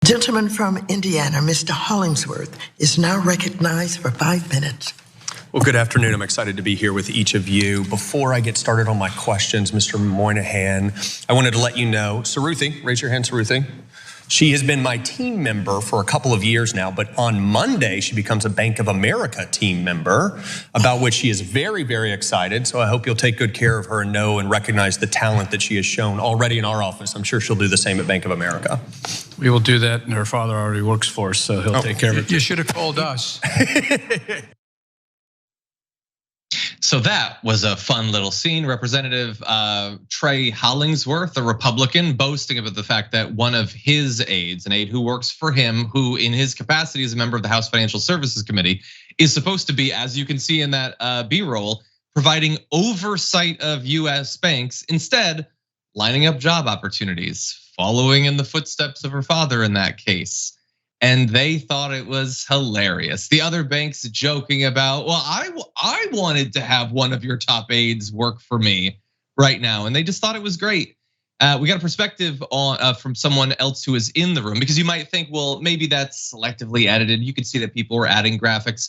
Gentleman from Indiana, Mr. Hollingsworth, is now recognized for 5 minutes. Well, good afternoon. I'm excited to be here with each of you. Before I get started on my questions, Mr. Moynihan, I wanted to let you know, Saruthi, raise your hand, Saruthi. She has been my team member for a couple of years now, but on Monday, she becomes a Bank of America team member, about which she is very, very excited. So I hope you'll take good care of her and know and recognize the talent that she has shown already in our office. I'm sure she'll do the same at Bank of America. We will do that, and her father already works for us, so he'll take care of it. You should have called us. So that was a fun little scene. Representative Trey Hollingsworth, a Republican, boasting about the fact that one of his aides, an aide who works for him, who in his capacity as a member of the House Financial Services Committee, is supposed to be, as you can see in that B-roll, providing oversight of US banks, instead lining up job opportunities, following in the footsteps of her father in that case. And they thought it was hilarious. The other banks joking about, well, I wanted to have one of your top aides work for me right now. And they just thought it was great. We got a perspective on from someone else who is in the room, because you might think, well, maybe that's selectively edited. You could see that people were adding graphics.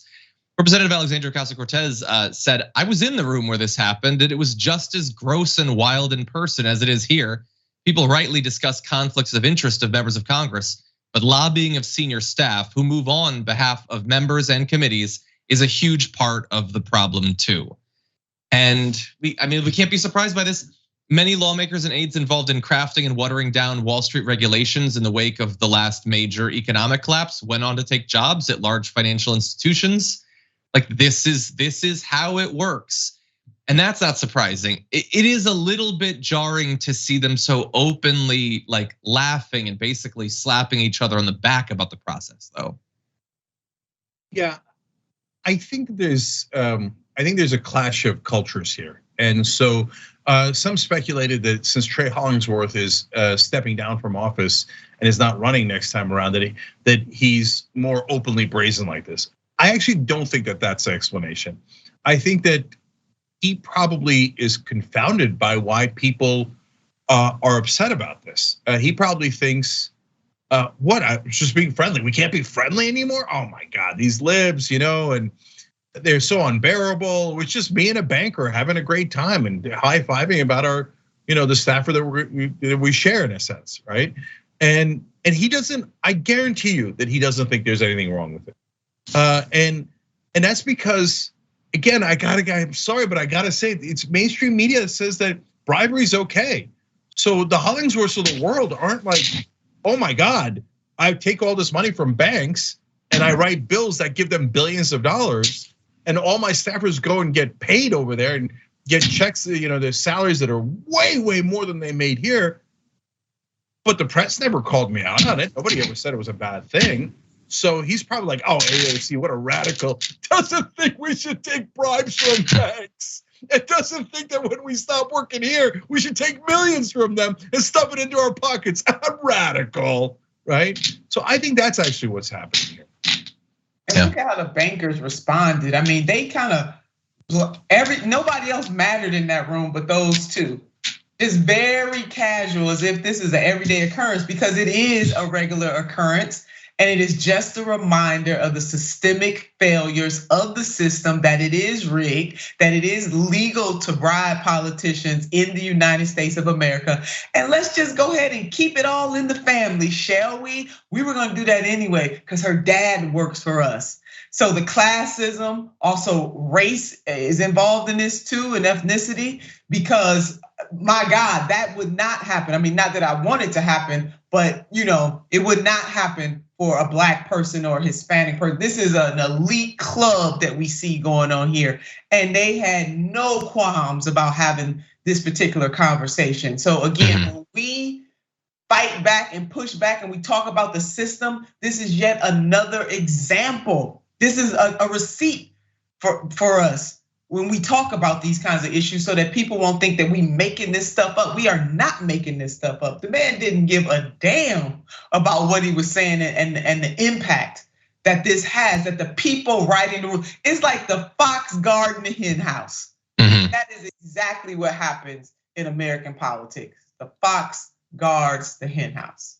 Representative Alexandria Ocasio-Cortez said, I was in the room where this happened, and it was just as gross and wild in person as it is here. People rightly discuss conflicts of interest of members of Congress, but lobbying of senior staff who move on behalf of members and committees is a huge part of the problem too. And we can't be surprised by this. Many lawmakers and aides involved in crafting and watering down Wall Street regulations in the wake of the last major economic collapse went on to take jobs at large financial institutions. Like this is how it works. And that's not surprising. It is a little bit jarring to see them so openly like laughing and basically slapping each other on the back about the process, though. Yeah, I think there's a clash of cultures here, and so some speculated that since Trey Hollingsworth is stepping down from office and is not running next time around, that he's more openly brazen like this. I actually don't think that that's the explanation. I think that he probably is confounded by why people are upset about this. He probably thinks, what, I'm just being friendly. We can't be friendly anymore? Oh my God, these libs, and they're so unbearable. It was just me and a banker having a great time and high-fiving about our, the staffer that we share in a sense, right? And he doesn't, I guarantee you that he doesn't think there's anything wrong with it. And that's because, again, I'm sorry, but I gotta say, it's mainstream media that says that bribery is okay. So the Hollingsworths of the world aren't like, oh my God, I take all this money from banks and I write bills that give them billions of dollars, and all my staffers go and get paid over there and get checks, their salaries that are way, way more than they made here. But the press never called me out on it. Nobody ever said it was a bad thing. So he's probably like, oh, AOC, what a radical, doesn't think we should take bribes from banks. It doesn't think that when we stop working here, we should take millions from them and stuff it into our pockets. I'm radical, right? So I think that's actually what's happening here. And look at how the bankers responded. I mean, they kind of, nobody else mattered in that room but those two. Just very casual, as if this is an everyday occurrence, because it is a regular occurrence. And it is just a reminder of the systemic failures of the system, that it is rigged, that it is legal to bribe politicians in the United States of America. And let's just go ahead and keep it all in the family, shall we? We were gonna do that anyway, because her dad works for us. So the classism, also race is involved in this too, and ethnicity, because my God, that would not happen. I mean, not that I want it to happen, but it would not happen for a Black person or a Hispanic person. This is an elite club that we see going on here. And they had no qualms about having this particular conversation. So again, when we fight back and push back and we talk about the system, this is yet another example. This is a receipt for us when we talk about these kinds of issues, so that people won't think that we making this stuff up. We are not making this stuff up. The man didn't give a damn about what he was saying and the impact that this has, that the people writing the rules. It's like the fox guarding the hen house. That is exactly what happens in American politics. The fox guards the hen house.